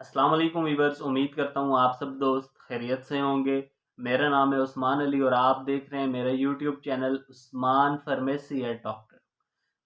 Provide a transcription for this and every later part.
अस्सलाम वालेकुम वीवर्स, उम्मीद करता हूँ आप सब दोस्त खैरियत से होंगे। मेरा नाम है उस्मान अली और आप देख रहे हैं मेरा YouTube channel Usman pharmacy at doctor.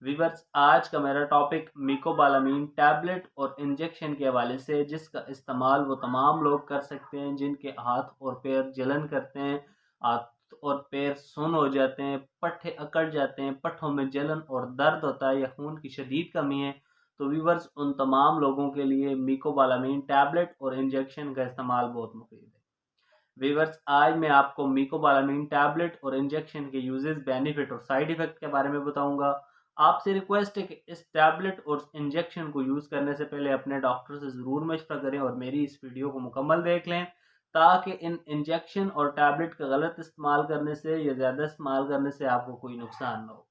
Viewers, आज का मेरा टॉपिक मिकोबालामीन टैबलेट और इंजेक्शन के हवाले से, जिसका इस्तेमाल वो तमाम लोग कर सकते हैं जिनके हाथ और पैर जलन करते हैं, हाथ और पैर सुन्न हो जाते हैं, पट्टे अकड़ जाते हैं, पट्टों में जलन और दर्द होता है या खून की शदीद कमी है। तो वीवर्स, उन तमाम लोगों के लिए मिकोबालामीन टैबलेट और इंजेक्शन का इस्तेमाल बहुत मुफीद है। वीवर्स, आज मैं आपको मिकोबालामीन टैबलेट और इंजेक्शन के यूजेस, बेनिफिट और साइड इफेक्ट के बारे में बताऊंगा। आपसे रिक्वेस्ट है कि इस टैबलेट और इंजेक्शन को यूज़ करने से पहले अपने डॉक्टर से ज़रूर मशवरा करें और मेरी इस वीडियो को मुकम्मल देख लें, ताकि इन इंजेक्शन और टैबलेट का गलत इस्तेमाल करने से या ज़्यादा इस्तेमाल करने से आपको कोई नुकसान ना हो।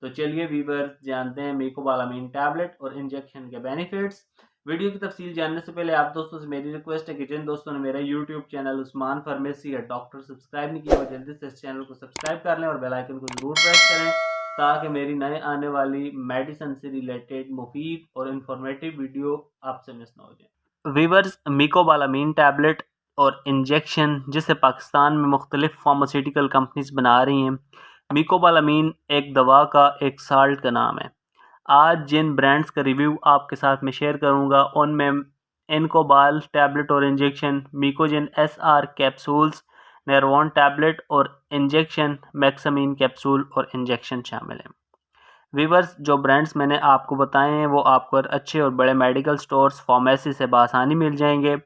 तो चलिए वीवर्स, जानते हैं मिकोबालामीन टैबलेट और इंजेक्शन के बेनिफिट्स। वीडियो की तफसील जानने से पहले आप दोस्तों से मेरी रिक्वेस्ट है कि जिन दोस्तों ने मेरा यूट्यूब चैनल उस्मान फार्मेसी या डॉक्टर सब्सक्राइब नहीं किया, वो जल्दी से इस चैनल को सब्सक्राइब कर लें और बेल आइकन को ज़रूर प्रेस करें, ताकि मेरी नए आने वाली मेडिसिन से रिलेटेड मुफीद और इंफॉर्मेटिव वीडियो आपसे मिस ना हो जाए। वीवर्स, मिकोबालामीन टैबलेट और इंजेक्शन, जिसे पाकिस्तान में मुख्तलिफ फार्मास्यूटिकल कंपनीज बना रही हैं। मिकोबालामीन एक दवा का एक साल्ट का नाम है। आज जिन ब्रांड्स का रिव्यू आपके साथ में शेयर करूंगा, उनमें इनकोबाल टैबलेट और इंजेक्शन, मिकोजिन SR कैप्सूल्स, नेरवॉन टैबलेट और इंजेक्शन, मैक्समीन कैप्सूल और इंजेक्शन शामिल हैं। वीवर्स, जो ब्रांड्स मैंने आपको बताए हैं वो आपको अच्छे और बड़े मेडिकल स्टोर्स, फार्मेसी से बासानी मिल जाएंगे।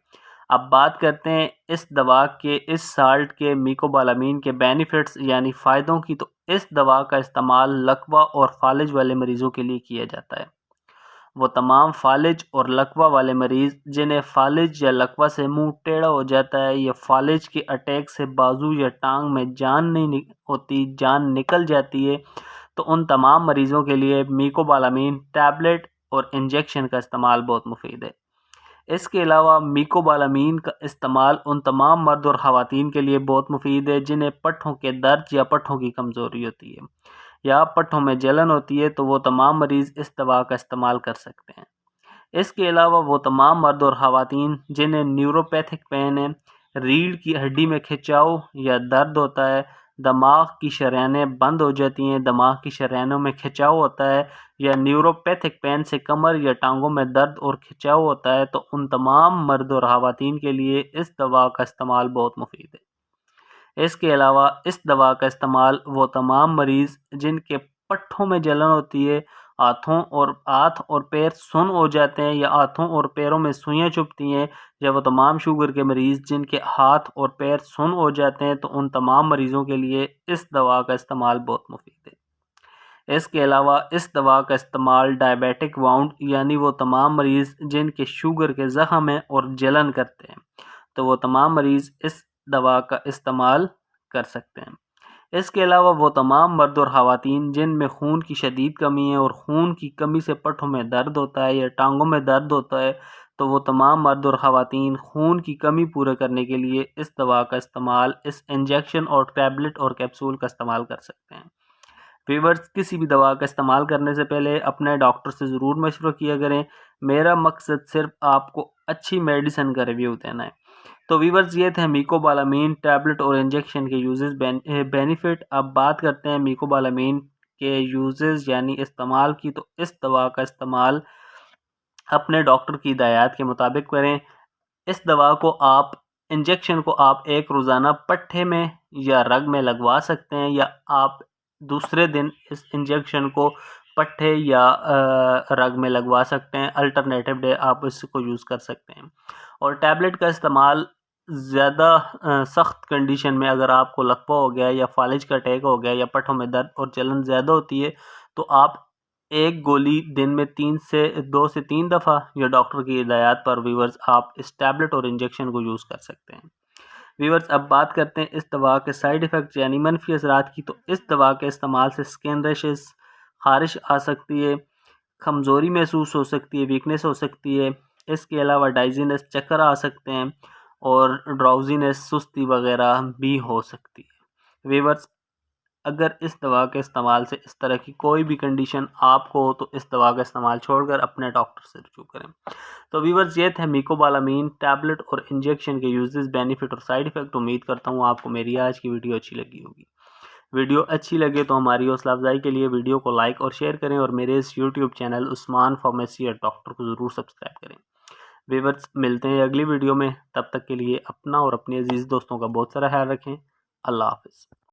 अब बात करते हैं इस दवा के, इस साल्ट के, मिकोबालामीन के बेनिफिट्स यानी फ़ायदों की। तो इस दवा का इस्तेमाल लकवा और फालिज वाले मरीज़ों के लिए किया जाता है। वो तमाम फालिज और लकवा वाले मरीज़ जिन्हें फालिज या लकवा से मुंह टेढ़ा हो जाता है या फालिज के अटैक से बाजू या टांग में जान नहीं होती, जान निकल जाती है, तो उन तमाम मरीज़ों के लिए मिकोबालामीन टैबलेट और इंजेक्शन का इस्तेमाल बहुत मुफीद है। इसके अलावा मिकोबालामीन का इस्तेमाल उन तमाम मर्द और ख़वातीन के लिए बहुत मुफीद है जिन्हें पट्ठों के दर्द या पट्ठों की कमज़ोरी होती है या पट्ठों में जलन होती है, तो वो तमाम मरीज़ इस दवा का इस्तेमाल कर सकते हैं। इसके अलावा वो तमाम मर्द और ख़वातीन जिन्हें न्यूरोपैथिक पेन है, रीढ़ की हड्डी में खिंचाव या दर्द होता है, दिमाग की शरेयानें बंद हो जाती हैं, दिमाग की शरेयानों में खिंचाव होता है, या न्यूरोपैथिक पेन से कमर या टांगों में दर्द और खिंचाव होता है, तो उन तमाम मर्द और ख़वातीन के लिए इस दवा का इस्तेमाल बहुत मुफीद है। इसके अलावा इस दवा का इस्तेमाल वो तमाम मरीज़ जिनके पट्ठों में जलन होती है, हाथ और पैर सुन्न हो जाते हैं या हाथों और पैरों में सुइयां चुभती हैं, या वो तमाम शुगर के मरीज़ जिनके हाथ और पैर सुन्न हो जाते हैं, तो उन तमाम मरीज़ों के लिए इस दवा का इस्तेमाल बहुत मुफीद है। इसके अलावा इस दवा का इस्तेमाल डायबिटिक वाउंड यानी वो तमाम मरीज़ जिनके शुगर के ज़ख़म हैं और जलन करते हैं, तो वो तमाम मरीज़ इस दवा का इस्तेमाल कर सकते हैं। इसके अलावा वो तमाम मर्द और ख़वातीन जिनमें खून की शदीद कमी है और खून की कमी से पट्ठों में दर्द होता है या टांगों में दर्द होता है, तो वो तमाम मर्द और ख़वातीन खून की कमी पूरा करने के लिए इस दवा का इस्तेमाल, इस इंजेक्शन और टैबलेट और कैप्सूल का इस्तेमाल कर सकते हैं। वीवर्स, किसी भी दवा का इस्तेमाल करने से पहले अपने डॉक्टर से ज़रूर मशवरा किया करें। मेरा मकसद सिर्फ आपको अच्छी मेडिसिन का रिव्यू देना है। तो वीवर्स, ये थे मिकोबालामीन टैबलेट और इंजेक्शन के यूजेस, बेनिफिट। अब बात करते हैं मिकोबालामीन के यूजेस यानी इस्तेमाल की। तो इस दवा का इस्तेमाल अपने डॉक्टर की हिदायत के मुताबिक करें। इस दवा को आप, इंजेक्शन को आप एक रोज़ाना पट्ठे में या रग में लगवा सकते हैं, या आप दूसरे दिन इस इंजेक्शन को पट्ठे या रग में लगवा सकते हैं। अल्टरनेटिव डे आप इसको यूज़ कर सकते हैं। और टैबलेट का इस्तेमाल ज़्यादा सख्त कंडीशन में, अगर आपको लकवा हो गया या फालिज का अटैक हो गया या पट्ठों में दर्द और जलन ज़्यादा होती है, तो आप एक गोली दिन में 2 से 3 दफ़ा या डॉक्टर की हिदायत पर वीवर्स आप इस टैबलेट और इंजेक्शन को यूज़ कर सकते हैं। वीवर्स, अब बात करते हैं इस दवा के साइड इफ़ेक्ट यानी मनफी असरात की। तो इस दवा के इस्तेमाल से स्किन रैशेस, ख़ारिश आ सकती है, कमज़ोरी महसूस हो सकती है, वीकनेस हो सकती है। इसके अलावा डाइजीनेस, चक्कर आ सकते हैं, और ड्राउजीनेस, सुस्ती वगैरह भी हो सकती है। वीवर्स, अगर इस दवा के इस्तेमाल से इस तरह की कोई भी कंडीशन आपको हो तो इस दवा का इस्तेमाल छोड़कर अपने डॉक्टर से रुजू करें। तो व्यूअर्स, ये थे मिकोबालामीन टैबलेट और इंजेक्शन के यूजेस, बेनिफिट और साइड इफ़ेक्ट। उम्मीद करता हूँ आपको मेरी आज की वीडियो अच्छी लगी होगी। वीडियो अच्छी लगे तो हमारी हौसला अफजाई के लिए वीडियो को लाइक और शेयर करें और मेरे इस YouTube channel Usman pharmacy at doctor को ज़रूर सब्सक्राइब करें। व्यूअर्स, मिलते हैं अगली वीडियो में, तब तक के लिए अपना और अपने अजीज़ दोस्तों का बहुत सारा ख्याल रखें। अल्लाह हाफ़िज़।